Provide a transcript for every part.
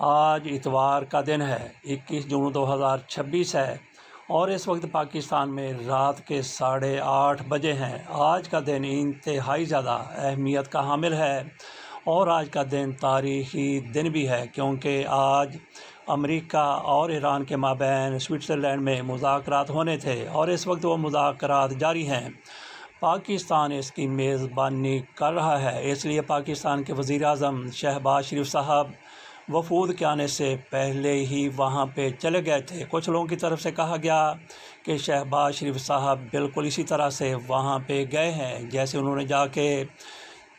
آج اتوار کا دن ہے، 21 جون 2026 ہے اور اس وقت پاکستان میں رات کے 8:30 بجے ہیں۔ آج کا دن انتہائی زیادہ اہمیت کا حامل ہے اور آج کا دن تاریخی دن بھی ہے، کیونکہ آج امریکہ اور ایران کے مابین سوئٹزرلینڈ میں مذاکرات ہونے تھے اور اس وقت وہ مذاکرات جاری ہیں۔ پاکستان اس کی میزبانی کر رہا ہے، اس لیے پاکستان کے وزیر اعظم شہباز شریف صاحب وفود کے آنے سے پہلے ہی وہاں پہ چلے گئے تھے۔ کچھ لوگوں کی طرف سے کہا گیا کہ شہباز شریف صاحب بالکل اسی طرح سے وہاں پہ گئے ہیں جیسے انہوں نے جا کے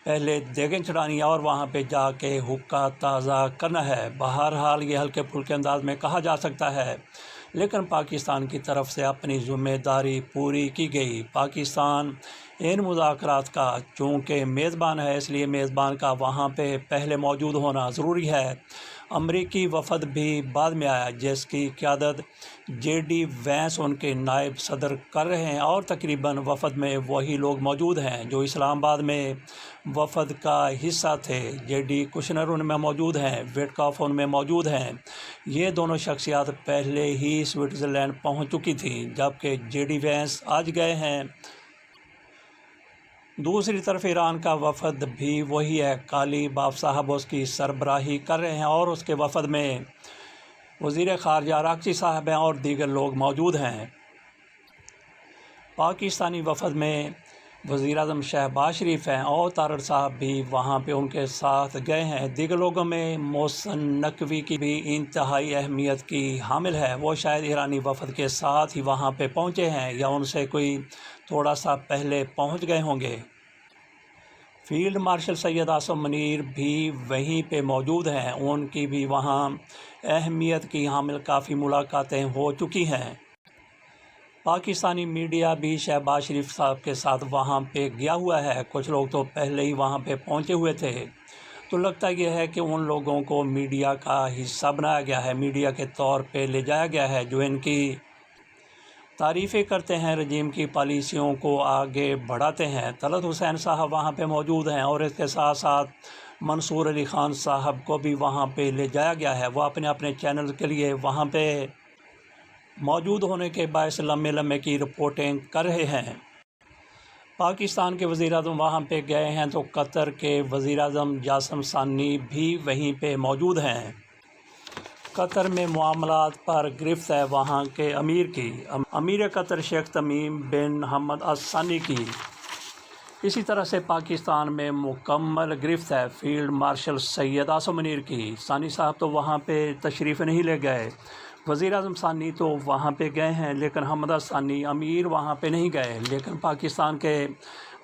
پہلے دیگیں چڑھانی اور وہاں پہ جا کے حقہ تازہ کرنا ہے۔ بہرحال یہ ہلکے پھلکے انداز میں کہا جا سکتا ہے، لیکن پاکستان کی طرف سے اپنی ذمہ داری پوری کی گئی۔ پاکستان ان مذاکرات کا چونکہ میزبان ہے، اس لیے میزبان کا وہاں پہ پہلے موجود ہونا ضروری ہے۔ امریکی وفد بھی بعد میں آیا، جس کی قیادت JD وینس ان کے نائب صدر کر رہے ہیں اور تقریباً وفد میں وہی لوگ موجود ہیں جو اسلام آباد میں وفد کا حصہ تھے۔ JD کشنر ان میں موجود ہیں، وٹکاف ان میں موجود ہیں۔ یہ دونوں شخصیات پہلے ہی سوئٹزرلینڈ پہنچ چکی تھیں، جبکہ JD وینس آج گئے ہیں۔ دوسری طرف ایران کا وفد بھی وہی ہے، غالب آف صاحب اس کی سربراہی کر رہے ہیں اور اس کے وفد میں وزیر خارجہ عراقچی صاحب ہیں اور دیگر لوگ موجود ہیں۔ پاکستانی وفد میں وزیر اعظم شہباز شریف ہیں اور طارر صاحب بھی وہاں پہ ان کے ساتھ گئے ہیں۔ دیگر لوگوں میں محسن نقوی کی بھی انتہائی اہمیت کی حامل ہے، وہ شاید ایرانی وفد کے ساتھ ہی وہاں پہ پہنچے ہیں یا ان سے کوئی تھوڑا سا پہلے پہنچ گئے ہوں گے۔ فیلڈ مارشل سید عاصم منیر بھی وہیں پہ موجود ہیں، ان کی بھی وہاں اہمیت کی حامل کافی ملاقاتیں ہو چکی ہیں۔ پاکستانی میڈیا بھی شہباز شریف صاحب کے ساتھ وہاں پہ گیا ہوا ہے، کچھ لوگ تو پہلے ہی وہاں پہ پہنچے ہوئے تھے، تو لگتا یہ ہے کہ ان لوگوں کو میڈیا کا حصہ بنایا گیا ہے، میڈیا کے طور پہ لے جایا گیا ہے جو ان کی تعریفیں کرتے ہیں، رجیم کی پالیسیوں کو آگے بڑھاتے ہیں۔ طلعت حسین صاحب وہاں پہ موجود ہیں اور اس کے ساتھ ساتھ منصور علی خان صاحب کو بھی وہاں پہ لے جایا گیا ہے، وہ اپنے چینل کے لیے وہاں پہ موجود ہونے کے باعث لمحے کی رپورٹنگ کر رہے ہیں۔ پاکستان کے وزیر اعظم وہاں پہ گئے ہیں تو قطر کے وزیر اعظم جاسم ثانی بھی وہیں پہ موجود ہیں۔ قطر میں معاملات پر گرفت ہے وہاں کے امیر کی، امیر قطر شیخ تمیم بن حمد الثانی کی۔ اسی طرح سے پاکستان میں مکمل گرفت ہے فیلڈ مارشل سید عاصم منیر کی۔ ثانی صاحب تو وہاں پہ تشریف نہیں لے گئے، وزیر اعظم ثانی تو وہاں پہ گئے ہیں، لیکن حمد الثانی امیر وہاں پہ نہیں گئے۔ لیکن پاکستان کے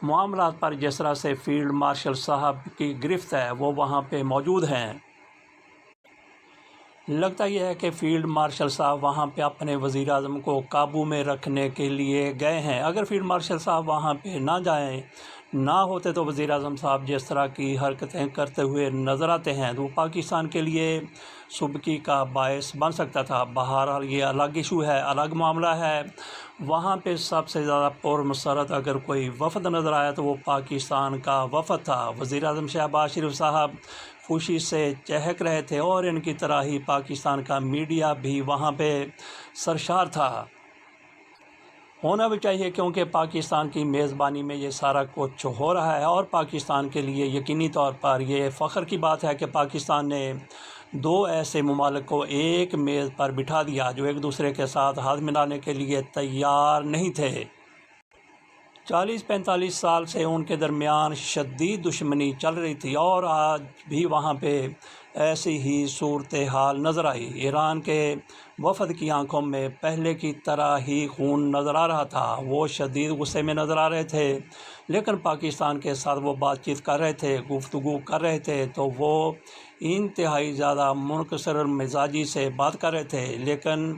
معاملات پر جس طرح سے فیلڈ مارشل صاحب کی گرفت ہے وہ وہاں پہ موجود ہیں۔ لگتا یہ ہے کہ فیلڈ مارشل صاحب وہاں پہ اپنے وزیر اعظم کو قابو میں رکھنے کے لیے گئے ہیں۔ اگر فیلڈ مارشل صاحب وہاں پہ نہ ہوتے تو وزیر اعظم صاحب جس طرح کی حرکتیں کرتے ہوئے نظر آتے ہیں تو پاکستان کے لیے سبکی کا باعث بن سکتا تھا۔ بہرحال یہ الگ ایشو ہے، الگ معاملہ ہے۔ وہاں پہ سب سے زیادہ پرمسرت اگر کوئی وفد نظر آیا تو وہ پاکستان کا وفد تھا۔ وزیر اعظم شہباز شریف صاحب خوشی سے چہک رہے تھے اور ان کی طرح ہی پاکستان کا میڈیا بھی وہاں پہ سرشار تھا۔ ہونا بھی چاہیے، کیونکہ پاکستان کی میزبانی میں یہ سارا کچھ ہو رہا ہے اور پاکستان کے لیے یقینی طور پر یہ فخر کی بات ہے کہ پاکستان نے دو ایسے ممالک کو ایک میز پر بٹھا دیا جو ایک دوسرے کے ساتھ ہاتھ ملانے کے لیے تیار نہیں تھے۔ 40-45 سال سے ان کے درمیان شدید دشمنی چل رہی تھی اور آج بھی وہاں پہ ایسی ہی صورتحال نظر آئی۔ ایران کے وفد کی آنکھوں میں پہلے کی طرح ہی خون نظر آ رہا تھا، وہ شدید غصے میں نظر آ رہے تھے، لیکن پاکستان کے ساتھ وہ بات چیت کر رہے تھے، گفتگو کر رہے تھے تو وہ انتہائی زیادہ منکسر مزاجی سے بات کر رہے تھے۔ لیکن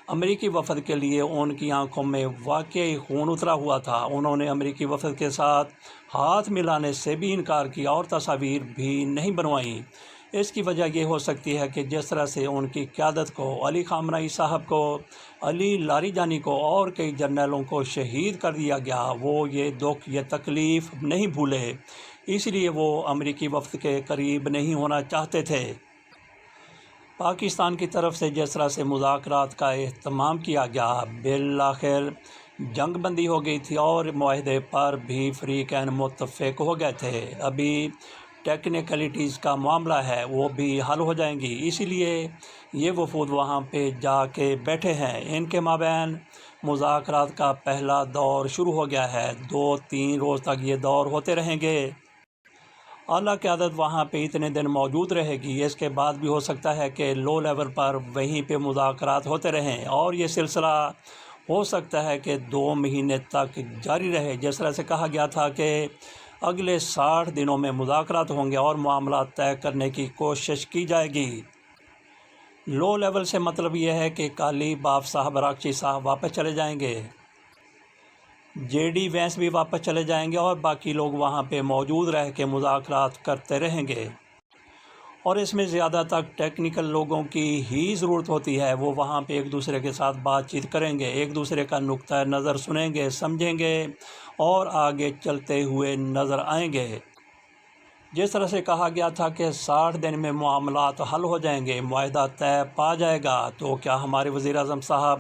امریکی وفد کے لیے ان کی آنکھوں میں واقعی خون اترا ہوا تھا، انہوں نے امریکی وفد کے ساتھ ہاتھ ملانے سے بھی انکار کیا اور تصاویر بھی نہیں بنوائیں۔ اس کی وجہ یہ ہو سکتی ہے کہ جس طرح سے ان کی قیادت کو، علی خامنہ ای صاحب کو، علی لاریجانی کو اور کئی جرنیلوں کو شہید کر دیا گیا، وہ یہ دکھ، یہ تکلیف نہیں بھولے، اس لیے وہ امریکی وفد کے قریب نہیں ہونا چاہتے تھے۔ پاکستان کی طرف سے جس طرح سے مذاکرات کا اہتمام کیا گیا، بالآخر جنگ بندی ہو گئی تھی اور معاہدے پر بھی فریقین متفق ہو گئے تھے۔ ابھی ٹیکنیکلٹیز کا معاملہ ہے، وہ بھی حل ہو جائیں گی، اسی لیے یہ وفود وہاں پہ جا کے بیٹھے ہیں۔ ان کے مابین مذاکرات کا پہلا دور شروع ہو گیا ہے، 2-3 روز تک یہ دور ہوتے رہیں گے۔ اعلیٰ قیادت وہاں پہ اتنے دن موجود رہے گی، اس کے بعد بھی ہو سکتا ہے کہ لو لیول پر وہیں پہ مذاکرات ہوتے رہیں، اور یہ سلسلہ ہو سکتا ہے کہ 2 مہینے تک جاری رہے۔ جس طرح سے کہا گیا تھا کہ اگلے 60 دنوں میں مذاکرات ہوں گے اور معاملات طے کرنے کی کوشش کی جائے گی۔ لو لیول سے مطلب یہ ہے کہ کالی باف صاحب، راکچی صاحب واپس چلے جائیں گے، جے ڈی وینس بھی واپس چلے جائیں گے، اور باقی لوگ وہاں پہ موجود رہ کے مذاکرات کرتے رہیں گے۔ اور اس میں زیادہ تک ٹیکنیکل لوگوں کی ہی ضرورت ہوتی ہے، وہ وہاں پہ ایک دوسرے کے ساتھ بات چیت کریں گے، ایک دوسرے کا نقطہ نظر سنیں گے، سمجھیں گے اور آگے چلتے ہوئے نظر آئیں گے۔ جس طرح سے کہا گیا تھا کہ 60 دن میں معاملات حل ہو جائیں گے، معاہدہ طے پا جائے گا، تو کیا ہمارے وزیر اعظم صاحب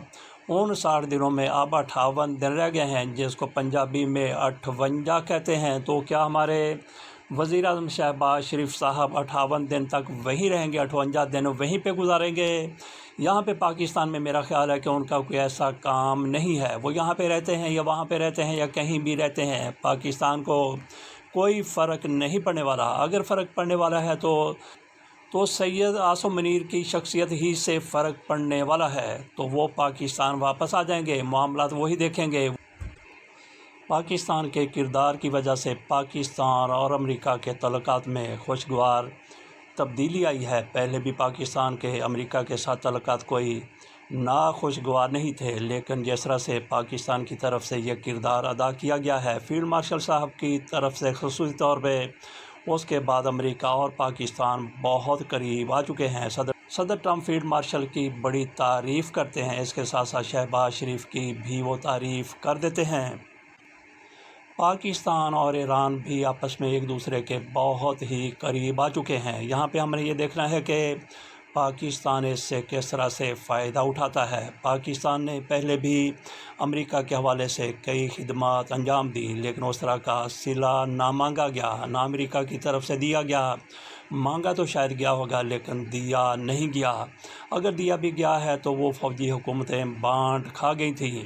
ان 60 دنوں میں اب 58 دن رہ گئے ہیں، جس کو پنجابی میں 58 کہتے ہیں، تو کیا ہمارے وزیر اعظم شہباز شریف صاحب 58 دن تک وہیں رہیں گے، 58 دن وہیں پہ گزاریں گے؟ یہاں پہ پاکستان میں میرا خیال ہے کہ ان کا کوئی ایسا کام نہیں ہے، وہ یہاں پہ رہتے ہیں یا وہاں پہ رہتے ہیں یا کہیں بھی رہتے ہیں، پاکستان کو کوئی فرق نہیں پڑنے والا۔ اگر فرق پڑنے والا ہے تو سید عاصم منیر کی شخصیت ہی سے فرق پڑنے والا ہے، تو وہ پاکستان واپس آ جائیں گے، معاملات وہی دیکھیں گے۔ پاکستان کے کردار کی وجہ سے پاکستان اور امریکہ کے تعلقات میں خوشگوار تبدیلی آئی ہے۔ پہلے بھی پاکستان کے امریکہ کے ساتھ تعلقات کوئی ناخوشگوار نہیں تھے، لیکن جس طرح سے پاکستان کی طرف سے یہ کردار ادا کیا گیا ہے فیلڈ مارشل صاحب کی طرف سے خصوصی طور پہ، اس کے بعد امریکہ اور پاکستان بہت قریب آ چکے ہیں۔ صدر ٹرمپ فیلڈ مارشل کی بڑی تعریف کرتے ہیں، اس کے ساتھ ساتھ شہباز شریف کی بھی وہ تعریف کر دیتے ہیں۔ پاکستان اور ایران بھی آپس میں ایک دوسرے کے بہت ہی قریب آ چکے ہیں۔ یہاں پہ ہم نے یہ دیکھنا ہے کہ پاکستان اس سے کس طرح سے فائدہ اٹھاتا ہے۔ پاکستان نے پہلے بھی امریکہ کے حوالے سے کئی خدمات انجام دی، لیکن اس طرح کا صلہ نہ مانگا گیا، نہ امریکہ کی طرف سے دیا گیا۔ مانگا تو شاید گیا ہوگا، لیکن دیا نہیں گیا۔ اگر دیا بھی گیا ہے تو وہ فوجی حکومتیں بانٹ کھا گئی تھیں۔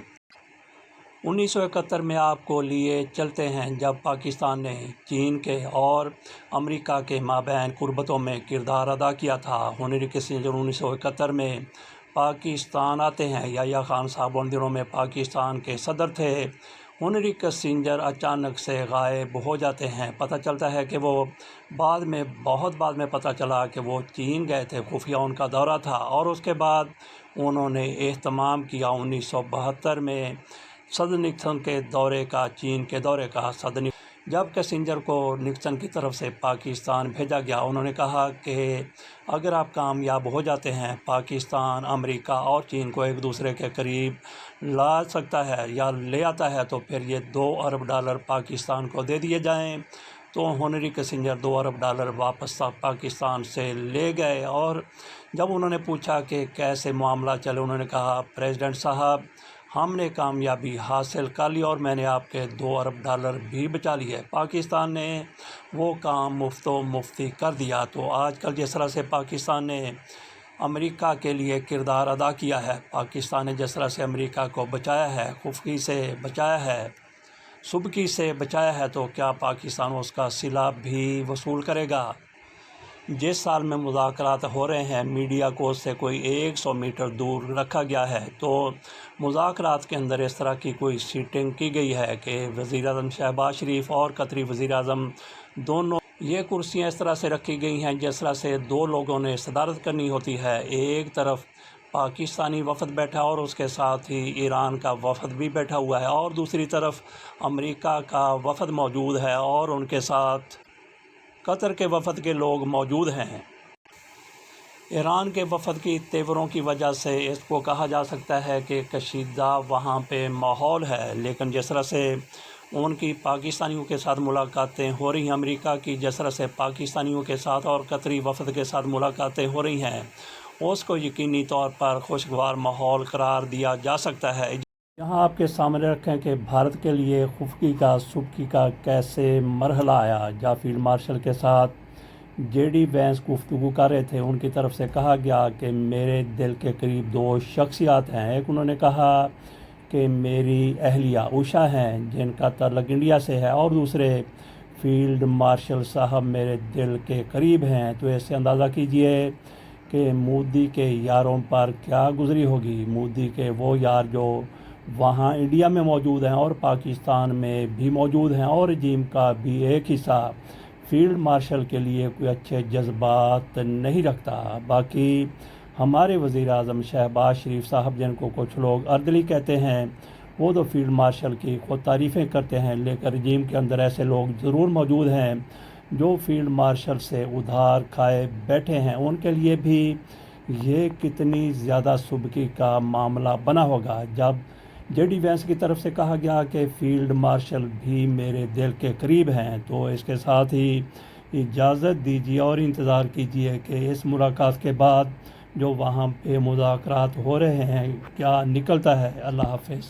1971 میں آپ کو لیے چلتے ہیں، جب پاکستان نے چین کے اور امریکہ کے مابین قربتوں میں کردار ادا کیا تھا۔ ہنری کسنجر 1971 میں پاکستان آتے ہیں، یحییٰ خان صاحب ان دنوں میں پاکستان کے صدر تھے۔ ہنری کسنجر اچانک سے غائب ہو جاتے ہیں، پتہ چلتا ہے کہ وہ بہت بعد میں پتہ چلا کہ وہ چین گئے تھے، خفیہ ان کا دورہ تھا، اور اس کے بعد انہوں نے اہتمام کیا 1972 میں صدر نکسن کے دورے کا، چین کے دورے کا۔ جب کسنجر کو نکسن کی طرف سے پاکستان بھیجا گیا، انہوں نے کہا کہ اگر آپ کامیاب ہو جاتے ہیں، پاکستان امریکہ اور چین کو ایک دوسرے کے قریب لا سکتا ہے یا لے آتا ہے، تو پھر یہ $2 ارب پاکستان کو دے دیے جائیں۔ تو ہنری کسنجر $2 ارب واپس پاکستان سے لے گئے، اور جب انہوں نے پوچھا کہ کیسے معاملہ چلے، انہوں نے کہا پریزیڈنٹ صاحب ہم نے کامیابی حاصل کر لی اور میں نے آپ کے $2 ارب بھی بچا لیے۔ پاکستان نے وہ کام مفت و مفتی کر دیا۔ تو آج کل جس طرح سے پاکستان نے امریکہ کے لیے کردار ادا کیا ہے، پاکستان نے جس طرح سے امریکہ کو بچایا ہے، خفکی سے بچایا ہے، سبکی سے بچایا ہے، تو کیا پاکستان اس کا صلہ بھی وصول کرے گا؟ جس سال میں مذاکرات ہو رہے ہیں، میڈیا کو اس سے کوئی 100 میٹر دور رکھا گیا ہے، تو مذاکرات کے اندر اس طرح کی کوئی سیٹنگ کی گئی ہے کہ وزیر اعظم شہباز شریف اور قطری وزیر اعظم دونوں، یہ کرسیاں اس طرح سے رکھی گئی ہیں جس طرح سے 2 لوگوں نے صدارت کرنی ہوتی ہے۔ ایک طرف پاکستانی وفد بیٹھا اور اس کے ساتھ ہی ایران کا وفد بھی بیٹھا ہوا ہے، اور دوسری طرف امریکہ کا وفد موجود ہے اور ان کے ساتھ قطر کے وفد کے لوگ موجود ہیں۔ ایران کے وفد کی تیوروں کی وجہ سے اس کو کہا جا سکتا ہے کہ کشیدہ وہاں پہ ماحول ہے، لیکن جس طرح سے ان کی پاکستانیوں کے ساتھ ملاقاتیں ہو رہی ہیں، امریکہ کی جس طرح سے پاکستانیوں کے ساتھ اور قطری وفد کے ساتھ ملاقاتیں ہو رہی ہیں، اس کو یقینی طور پر خوشگوار ماحول قرار دیا جا سکتا ہے۔ یہاں آپ کے سامنے رکھیں کہ بھارت کے لیے خفگی کا سبکی کا کیسے مرحلہ آیا۔ جب فیلڈ مارشل کے ساتھ جے ڈی وینس گفتگو کر رہے تھے، ان کی طرف سے کہا گیا کہ میرے دل کے قریب دو شخصیات ہیں۔ ایک انہوں نے کہا کہ میری اہلیہ اوشا ہیں جن کا تعلق انڈیا سے ہے، اور دوسرے فیلڈ مارشل صاحب میرے دل کے قریب ہیں۔ تو اس سے اندازہ کیجئے کہ مودی کے یاروں پر کیا گزری ہوگی۔ مودی کے وہ یار جو وہاں انڈیا میں موجود ہیں اور پاکستان میں بھی موجود ہیں، اور رجیم کا بھی ایک حصہ فیلڈ مارشل کے لیے کوئی اچھے جذبات نہیں رکھتا۔ باقی ہمارے وزیر اعظم شہباز شریف صاحب، جن کو کچھ لوگ اردلی کہتے ہیں، وہ تو فیلڈ مارشل کی خود تعریفیں کرتے ہیں، لیکن رجیم کے اندر ایسے لوگ ضرور موجود ہیں جو فیلڈ مارشل سے ادھار کھائے بیٹھے ہیں۔ ان کے لیے بھی یہ کتنی زیادہ سبکی کا معاملہ بنا ہوگا جب جے ڈی وینس کی طرف سے کہا گیا کہ فیلڈ مارشل بھی میرے دل کے قریب ہیں۔ تو اس کے ساتھ ہی اجازت دیجیے اور انتظار کیجیے کہ اس ملاقات کے بعد جو وہاں پہ مذاکرات ہو رہے ہیں کیا نکلتا ہے۔ اللہ حافظ۔